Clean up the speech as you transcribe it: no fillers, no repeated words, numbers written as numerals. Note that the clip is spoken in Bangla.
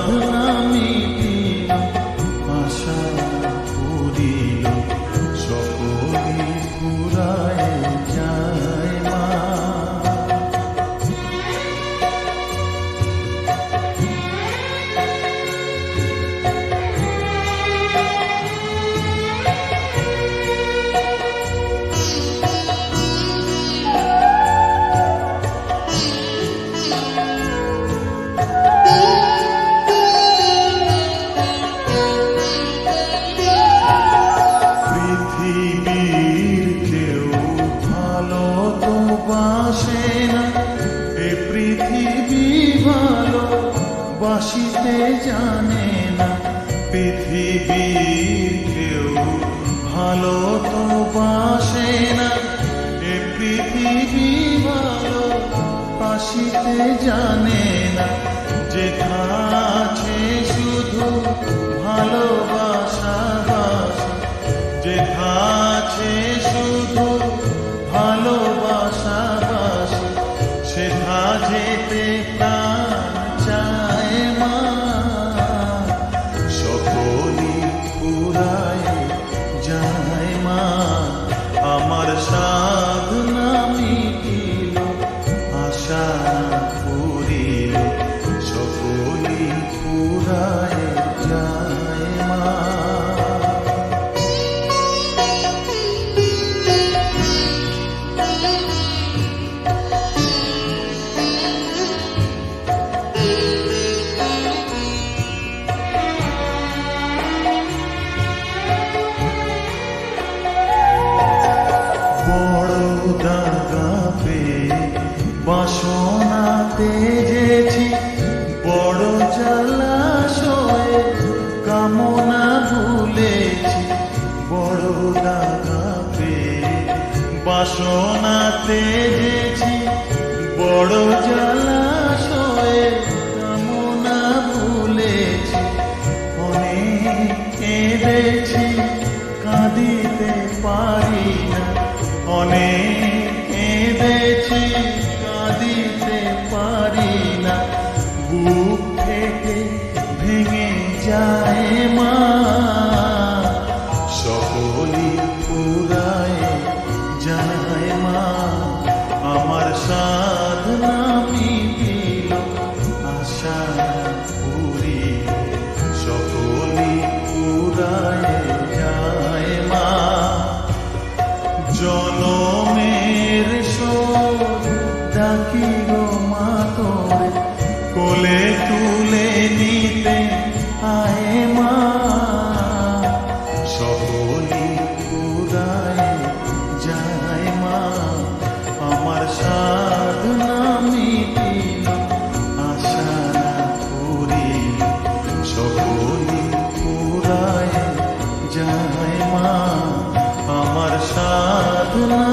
সাধনা মিটিল, আশা পুরিল, সকলে পুরায় যায় মা। পৃথিবীর কেউ ভালো তো বাসে না, এ পৃথিবী ভালো বাসিতে জানে না। পৃথিবীর কেউ ভালো তো বাসে না, এ পৃথিবী ভালো বাসিতে জানে না। যেথা আছে শুধু ভালোবাসা বাসা, যেথা আছে শুধু ভালোবাসা বাসা, সেথা যেতে প্রাণ চায় মা। সকলি পুরায় যায় মা, আমার সাধনা মিটিল, আশা পুরিল, সকলি পুরায় যায় মা। দাগা পেয়ে বাসনা তেজেছি, বড় জলাশয়ে কামনা ভুলেছি। বড় দাগা পেয়ে বাসনা তেজেছি, বড় জলাশয়ে কামনা ভুলেছি। অনেক কেঁদেছি, কাঁদিতে পারি না, অনেক কেঁদেছি, কাঁদিতে পারি না। বুক থেকে ভেঙে যায় মা, সকলি পুরায় যায় মা। আমার সাধনা মিটিল, আশা পুরিল, সকলি পুরায় যায় মা। জনমের শোধ ডাকি গো মা তোরে, কোলে তুলে নিতে আয় মা। সকলি পুরায় যায় মা, আমার সাধনা মিটিল, আশা পুরিল, সকলি পুরায় যায় মা। আমার সাধনা